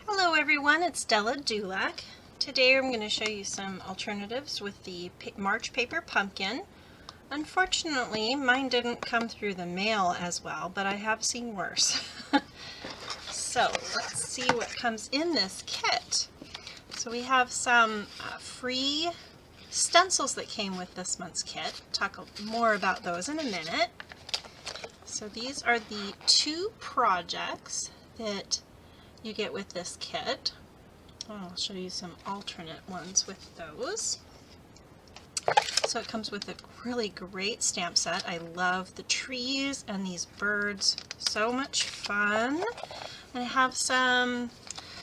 Hello everyone, it's Della DuLac. Today I'm going to show you some alternatives with the March paper pumpkin. Unfortunately, mine didn't come through the mail as well, but I have seen worse. So let's see what comes in this kit. So we have some free stencils that came with this month's kit. Talk more about those in a minute. So these are the two projects that you get with this kit. I'll show you some alternate ones with those. So it comes with a really great stamp set. I love the trees and these birds. So much fun. And I have some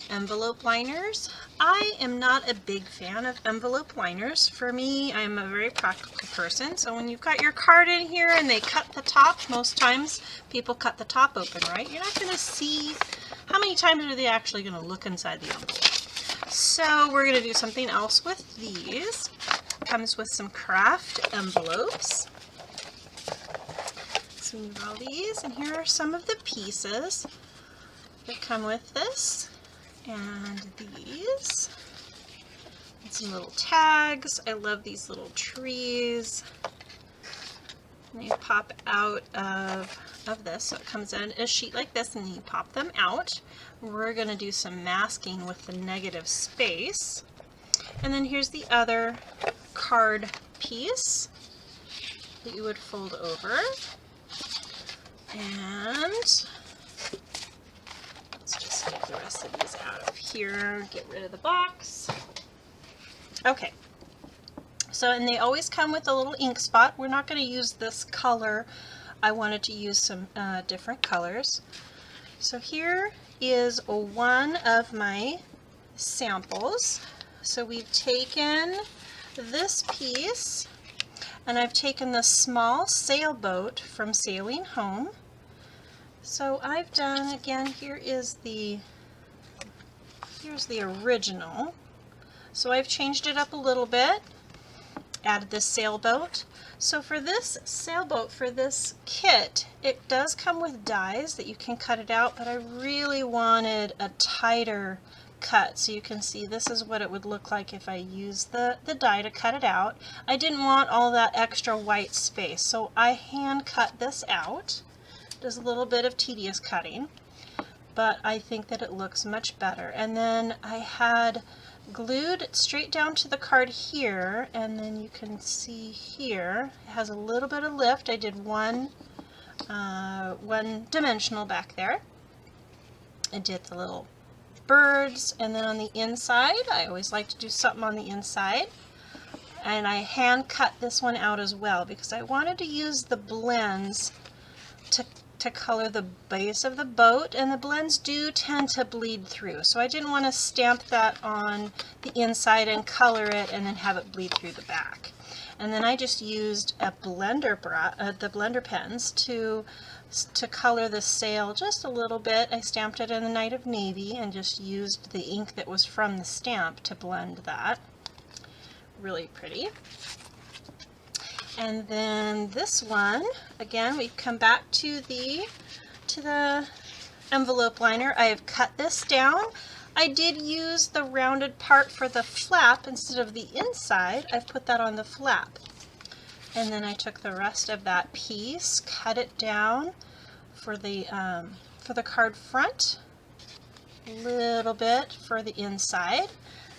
envelope liners. I am not a big fan of envelope liners. For me, I'm a very practical person. So when you've got your card in here and they cut the top, most times people cut the top open, right? You're not going to see how many times are they actually going to look inside the envelope. So we're going to do something else with these. It comes with some craft envelopes. So we have all these, and here are some of the pieces that come with this. And these. And some little tags. I love these little trees. And they pop out of this. So it comes in a sheet like this and you pop them out. We're going to do some masking with the negative space. And then here's the other card piece that you would fold over. And let's just get the rest of these out of here, get rid of the box. Okay. So, and they always come with a little ink spot. We're not going to use this color. I wanted to use some different colors. So here is one of my samples. So we've taken this piece and I've taken the small sailboat from Sailing Home. So I've done, again, here's the original. So I've changed it up a little bit. Added this sailboat. So for this sailboat, for this kit, it does come with dies that you can cut it out, but I really wanted a tighter cut. So you can see this is what it would look like if I used the die to cut it out. I didn't want all that extra white space, so I hand cut this out. Does a little bit of tedious cutting, but I think that it looks much better. And then I had glued straight down to the card here, and then you can see here it has a little bit of lift. I did one dimensional back there. I did the little birds, and then on the inside, I always like to do something on the inside, and I hand cut this one out as well because I wanted to use the blends to color the base of the boat, and the blends do tend to bleed through. So I didn't want to stamp that on the inside and color it and then have it bleed through the back. And then I just used a blender the blender pens to color the sail just a little bit. I stamped it in the Night of Navy and just used the ink that was from the stamp to blend that. Really pretty. And then this one, again, we've come back to the envelope liner. I have cut this down. I did use the rounded part for the flap instead of the inside. I've put that on the flap. And then I took the rest of that piece, cut it down for the card front, a little bit for the inside.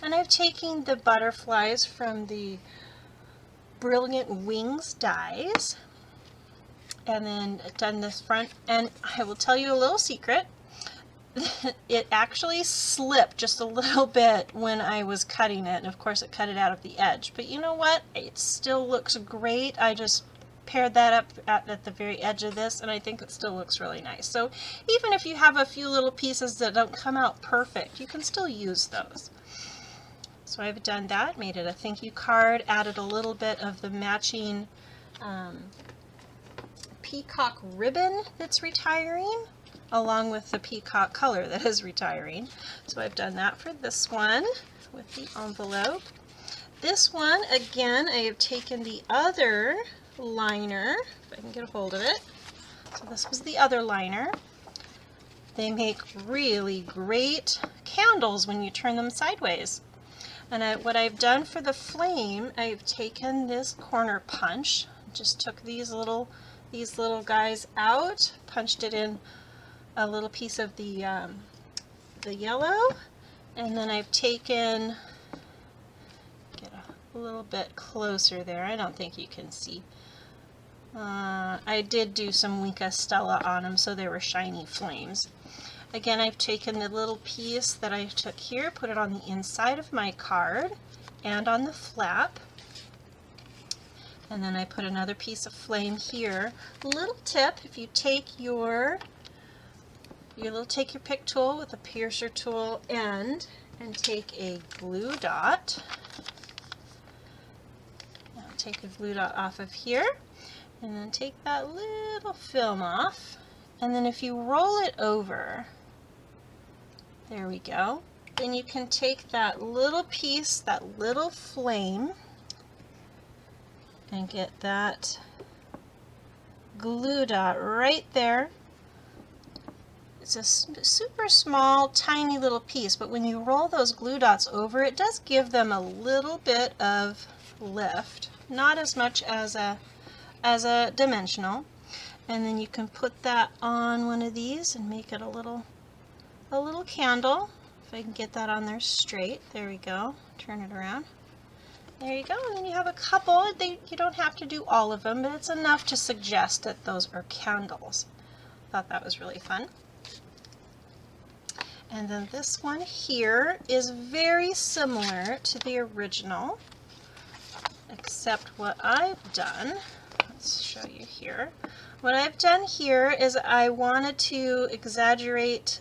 And I've taken the butterflies from the Brilliant Wings dies and then done this front, and I will tell you a little secret. It actually slipped just a little bit when I was cutting it, and of course it cut it out of the edge, but you know what, it still looks great. I just paired that up at the very edge of this, and I think it still looks really nice. So even if you have a few little pieces that don't come out perfect, you can still use those. So I've done that, made it a thank you card, added a little bit of the matching peacock ribbon that's retiring, along with the peacock color that is retiring. So I've done that for this one with the envelope. This one, again, I have taken the other liner, if I can get a hold of it. So this was the other liner. They make really great candles when you turn them sideways. And what I've done for the flame, I've taken this corner punch, just took these little guys out, punched it in a little piece of the yellow, and then I've taken, get a little bit closer there, I don't think you can see. I did do some Weka Stella on them, so they were shiny flames. Again, I've taken the little piece that I took here, put it on the inside of my card and on the flap. And then I put another piece of flame here. Little tip, if you take your pick tool with a piercer tool end and take a glue dot. I'll take a glue dot off of here and then take that little film off. And then if you roll it over, there we go. Then you can take that little piece, that little flame, and get that glue dot right there. It's a super small, tiny little piece, but when you roll those glue dots over, it does give them a little bit of lift. Not as much as a dimensional. And then you can put that on one of these and make it a little candle. If I can get that on there straight. There we go. Turn it around. There you go. And then you have a couple. You don't have to do all of them, but it's enough to suggest that those are candles. Thought that was really fun. And then this one here is very similar to the original, except what I've done, let's show you here. What I've done here is I wanted to exaggerate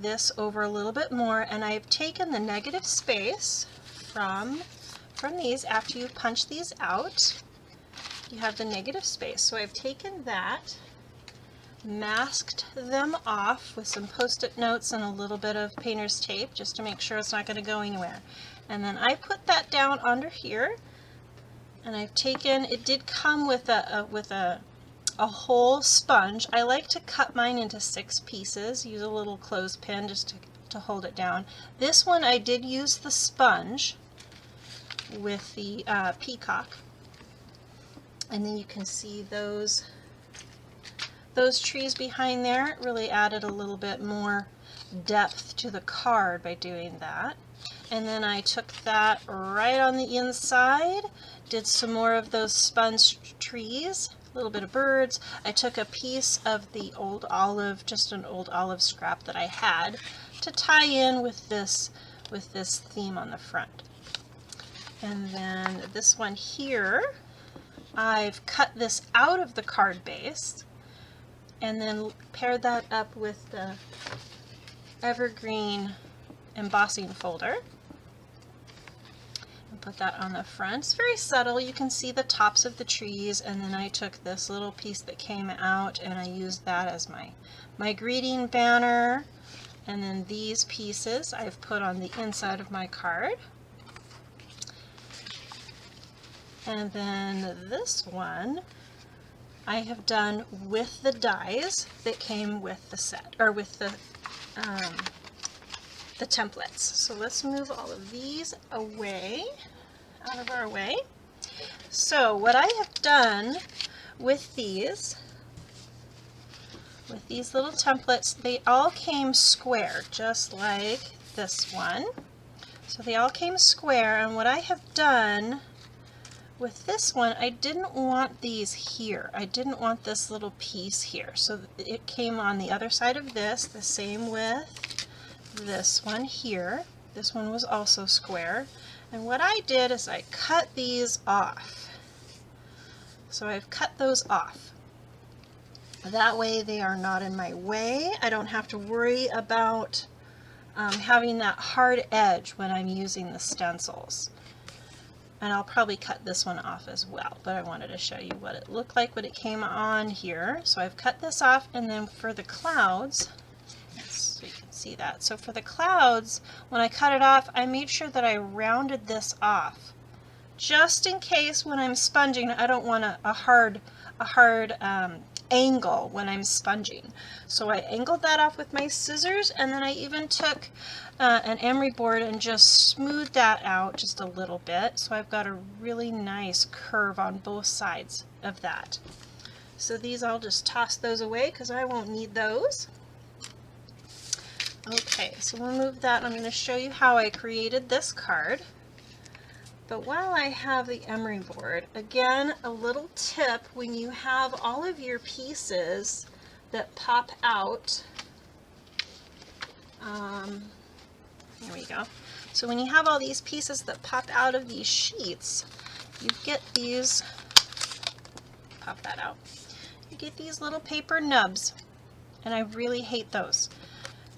this over a little bit more, and I've taken the negative space from these. After you punch these out, you have the negative space. So I've taken that, masked them off with some post-it notes and a little bit of painter's tape just to make sure it's not going to go anywhere. And then I put that down under here, and I've taken, it did come with a whole sponge. I like to cut mine into 6 pieces, use a little clothespin just to hold it down. This one I did use the sponge with the peacock, and then you can see those trees behind there. It really added a little bit more depth to the card by doing that. And then I took that right on the inside, did some more of those sponge trees, a little bit of birds. I took a piece of the old olive, just an old olive scrap that I had, to tie in with this theme on the front. And then this one here, I've cut this out of the card base and then paired that up with the Evergreen embossing folder. And put that on the front. It's very subtle. You can see the tops of the trees, and then I took this little piece that came out and I used that as my greeting banner. And then these pieces I've put on the inside of my card. And then this one I have done with the dies that came with the set, or with the templates. So let's move all of these away, out of our way. So what I have done with these little templates, they all came square, just like this one. So they all came square, and what I have done with this one, I didn't want these here. I didn't want this little piece here. So it came on the other side of this, the same with this one here. This one was also square. And what I did is I cut these off. So I've cut those off. That way they are not in my way. I don't have to worry about having that hard edge when I'm using the stencils. And I'll probably cut this one off as well, but I wanted to show you what it looked like when it came on here. So I've cut this off, and then for the clouds, so you can see that. So for the clouds, when I cut it off, I made sure that I rounded this off. Just in case when I'm sponging, I don't want a hard angle when I'm sponging. So I angled that off with my scissors, and then I even took an emery board and just smoothed that out just a little bit. So I've got a really nice curve on both sides of that. So these, I'll just toss those away because I won't need those. Okay, so we'll move that. I'm going to show you how I created this card. But while I have the emery board, again, a little tip: when you have all of your pieces that pop out, here we go. So when you have all these pieces that pop out of these sheets, you get these, pop that out, you get these little paper nubs, and I really hate those,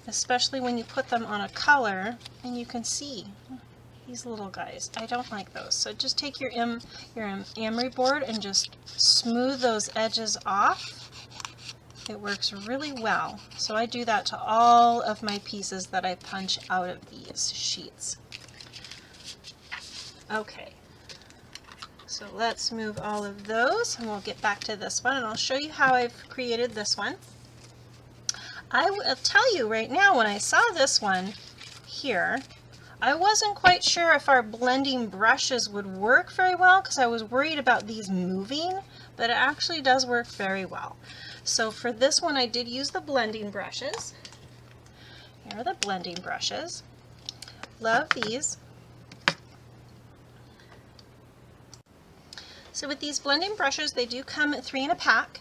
especially when you put them on a color and you can see these little guys. I don't like those. So just take your emery board and just smooth those edges off. It works really well. So I do that to all of my pieces that I punch out of these sheets. Okay, so let's move all of those and we'll get back to this one, and I'll show you how I've created this one. I will tell you right now, when I saw this one here, I wasn't quite sure if our blending brushes would work very well because I was worried about these moving, but it actually does work very well. So for this one, I did use the blending brushes. Here are the blending brushes. Love these. So with these blending brushes, they do come at 3 in a pack.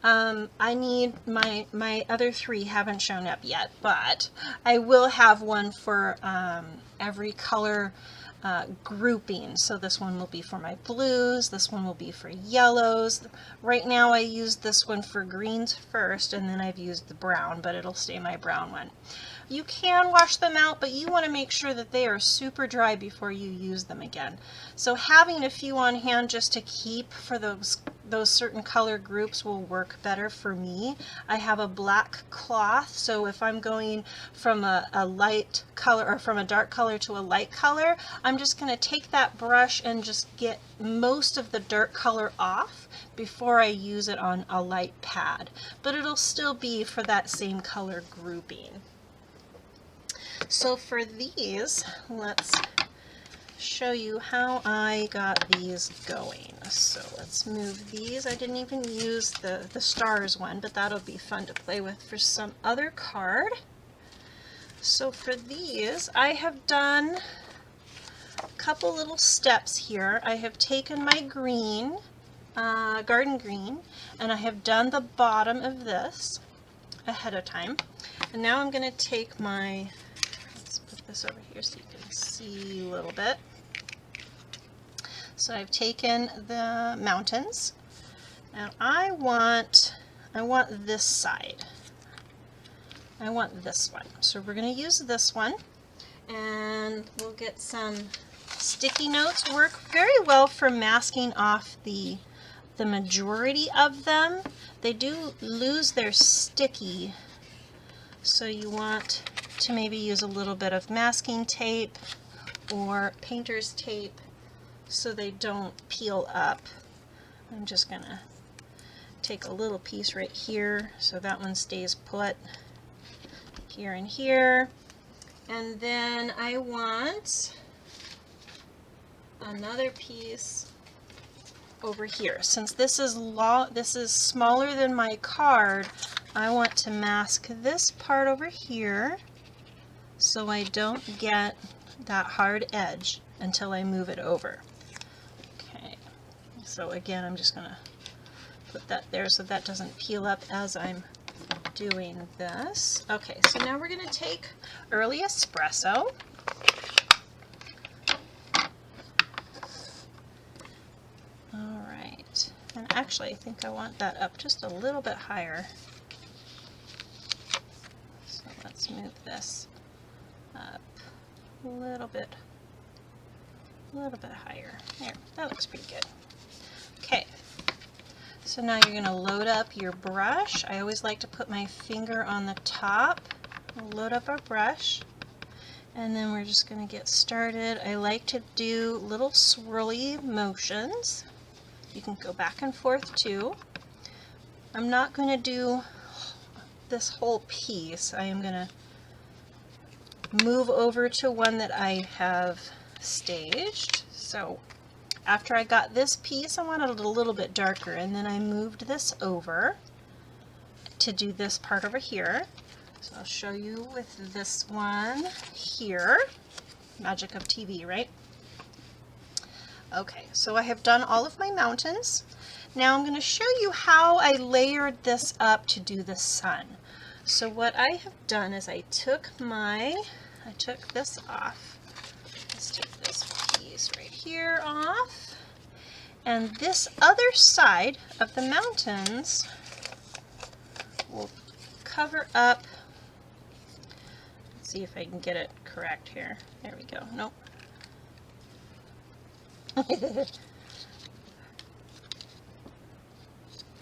I need my other 3 haven't shown up yet, but I will have one for every color grouping. So this one will be for my blues, this one will be for yellows. Right now I used this one for greens first, and then I've used the brown, but it'll stay my brown one. You can wash them out, but you want to make sure that they are super dry before you use them again. So having a few on hand just to keep for those certain color groups will work better for me. I have a black cloth, so if I'm going from a light color or from a dark color to a light color, I'm just going to take that brush and just get most of the dark color off before I use it on a light pad, but it'll still be for that same color grouping. So for these, let's show you how I got these going. So let's move these. I didn't even use the stars one, but that'll be fun to play with for some other card. So for these, I have done a couple little steps here. I have taken my green, garden green, and I have done the bottom of this ahead of time. And now I'm going to take my, let's put this over here so you can see a little bit. So I've taken the mountains, and I want this side. I want this one. So we're going to use this one, and we'll get some sticky notes. Work very well for masking off the majority of them. They do lose their sticky, so you want to maybe use a little bit of masking tape or painter's tape so they don't peel up. I'm just gonna take a little piece right here so that one stays put here and here. And then I want another piece over here. Since this is smaller than my card, I want to mask this part over here so I don't get that hard edge until I move it over. Okay, so again, I'm just going to put that there so that doesn't peel up as I'm doing this. Okay, so now we're going to take Early Espresso. Alright, and actually I think I want that up just a little bit higher. So let's move this up a little bit higher. There, that looks pretty good. Okay, so now you're going to load up your brush. I always like to put my finger on the top. We'll load up our brush, and then we're just going to get started. I like to do little swirly motions. You can go back and forth too. I'm not going to do this whole piece. I am going to move over to one that I have staged. So after I got this piece, I wanted it a little bit darker, and then I moved this over to do this part over here. So I'll show you with this one here. Magic of TV, right? Okay, so I have done all of my mountains. Now I'm going to show you how I layered this up to do the sun. So what I have done is I took this off. Let's take this piece right here off. And this other side of the mountains will cover up. Let's see if I can get it correct here. There we go. Nope.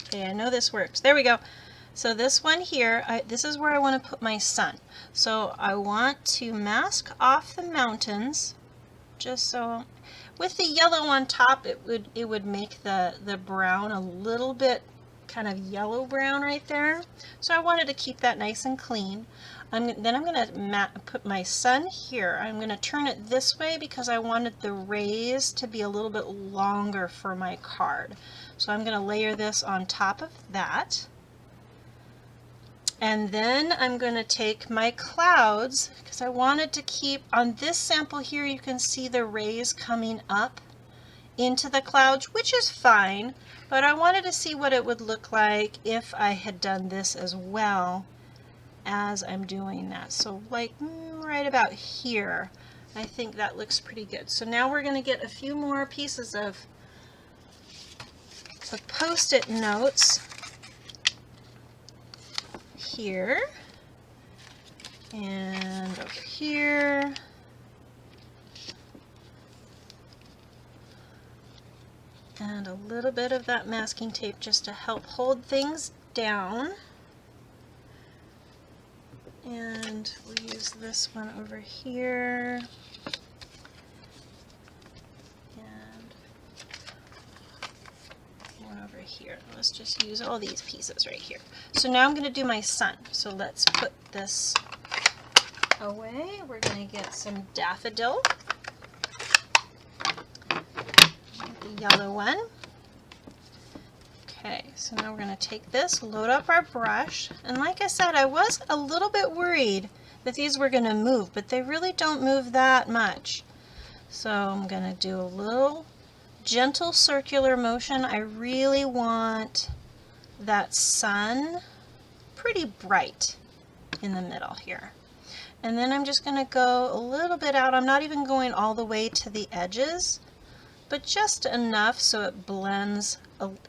Okay, I know this works. There we go. So this one here, this is where I want to put my sun. So I want to mask off the mountains, just so with the yellow on top, it would make the brown a little bit kind of yellow brown right there. So I wanted to keep that nice and clean. Then I'm going to put my sun here. I'm going to turn it this way because I wanted the rays to be a little bit longer for my card. So I'm going to layer this on top of that. And then I'm going to take my clouds, because I wanted to keep, on this sample here you can see the rays coming up into the clouds, which is fine, but I wanted to see what it would look like if I had done this as well as I'm doing that. So like right about here, I think that looks pretty good. So now we're going to get a few more pieces of Post-it notes here and over here. And a little bit of that masking tape just to help hold things down. And we'll use this one over here. And one over here. Let's just use all these pieces right here. So now I'm going to do my sun. So let's put this away. We're going to get some daffodil. The yellow one. Okay, so now we're going to take this, load up our brush, and like I said, I was a little bit worried that these were going to move, but they really don't move that much. So I'm going to do a little gentle circular motion. I really want that sun pretty bright in the middle here. And then I'm just going to go a little bit out. I'm not even going all the way to the edges, but just enough so it blends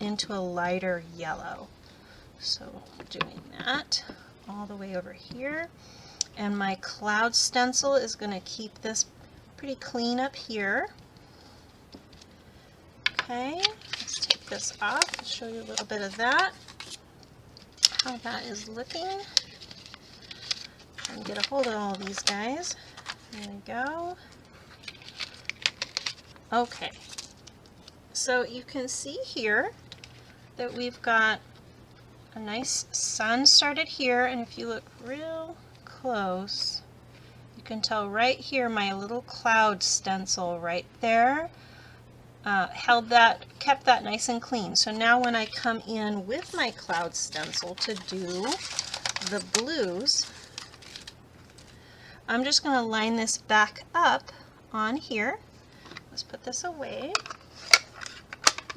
into a lighter yellow. So doing that all the way over here. And my cloud stencil is going to keep this pretty clean up here. Okay, let's take this off and show you a little bit of that, how that is looking. And get a hold of all these guys. There we go. Okay, so you can see here that we've got a nice sun started here, and if you look real close, you can tell right here my little cloud stencil right there kept that nice and clean. So now when I come in with my cloud stencil to do the blues, I'm just going to line this back up on here. Let's put this away.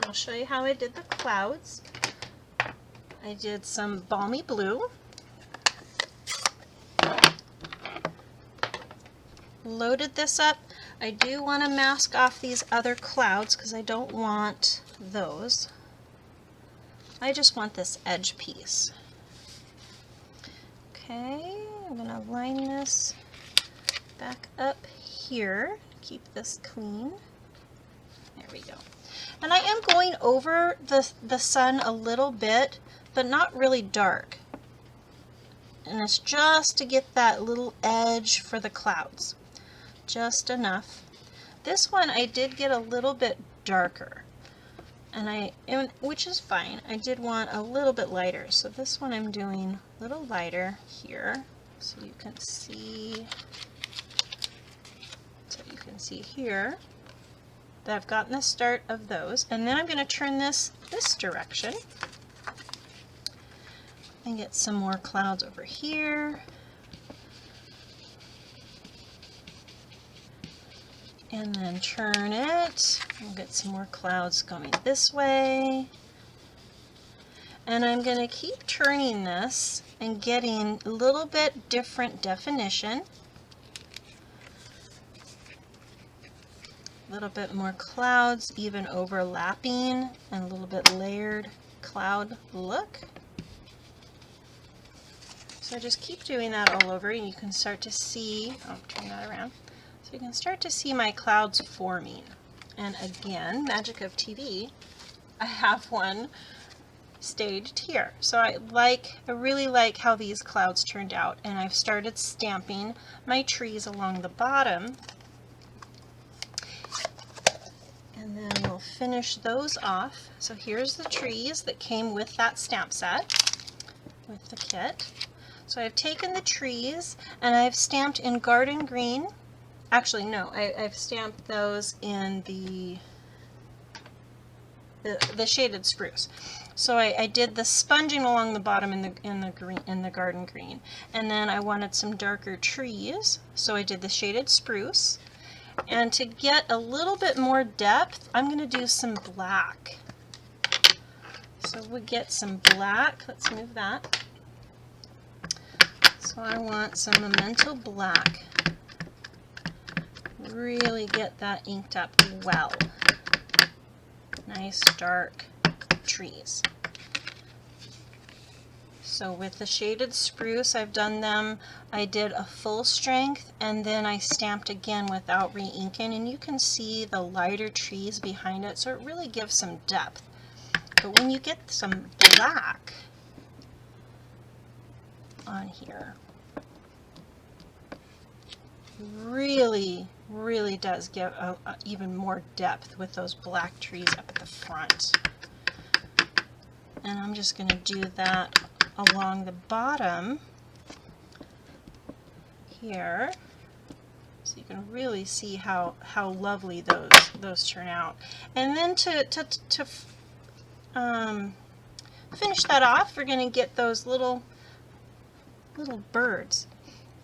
I'll show you how I did the clouds. I did some balmy blue, loaded this up. I do want to mask off these other clouds because I don't want those. I just want this edge piece. Okay, I'm going to line this back up here, keep this clean. There we go. And I am going over the sun a little bit, but not really dark. And it's just to get that little edge for the clouds. Just enough. This one I did get a little bit darker. and which is fine. I did want a little bit lighter, so this one I'm doing a little lighter here, so you can see. So you can see here that I've gotten the start of those, and then I'm going to turn this direction and get some more clouds over here. And then turn it, and get some more clouds going this way. And I'm going to keep turning this and getting a little bit different definition. A little bit more clouds, even overlapping, and a little bit layered cloud look. So just keep doing that all over, and you can start to see, I'll turn that around. So you can start to see my clouds forming. And again, magic of TV, I have one staged here. So I really like how these clouds turned out, and I've started stamping my trees along the bottom. And then we'll finish those off. So here's the trees that came with that stamp set, with the kit. So I've taken the trees and I've stamped in garden green. Actually, no, I've stamped those in the shaded spruce. So I did the sponging along the bottom in the garden green, and then I wanted some darker trees, so I did the shaded spruce. And to get a little bit more depth, I'm going to do some black. So we get some black. Let's move that. So I want some Memento black. Really get that inked up well. Nice dark trees. So with the shaded spruce, I've done them, I did a full strength, and then I stamped again without re-inking, and you can see the lighter trees behind it, so it really gives some depth. But when you get some black on here, really does give even more depth with those black trees up at the front. And I'm just going to do that along the bottom here, so you can really see how lovely those turn out. And then to finish that off, we're going to get those little birds.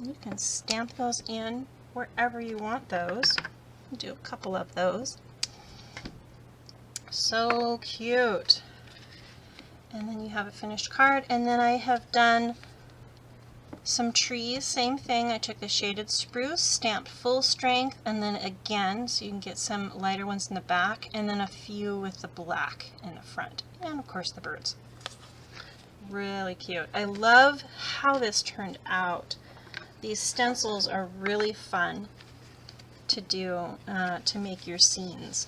You can stamp those in wherever you want those. Do a couple of those. So cute. And then you have a finished card, and then I have done some trees, same thing. I took the shaded spruce, stamped full strength, and then again, so you can get some lighter ones in the back, and then a few with the black in the front, and of course the birds. Really cute. I love how this turned out. These stencils are really fun to do, to make your scenes.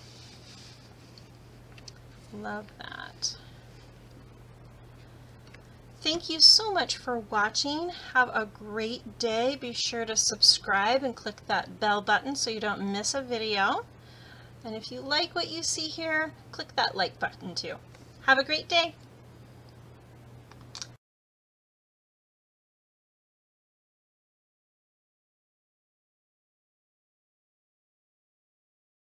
Love that. Thank you so much for watching. Have a great day. Be sure to subscribe and click that bell button so you don't miss a video. And if you like what you see here, click that like button too. Have a great day.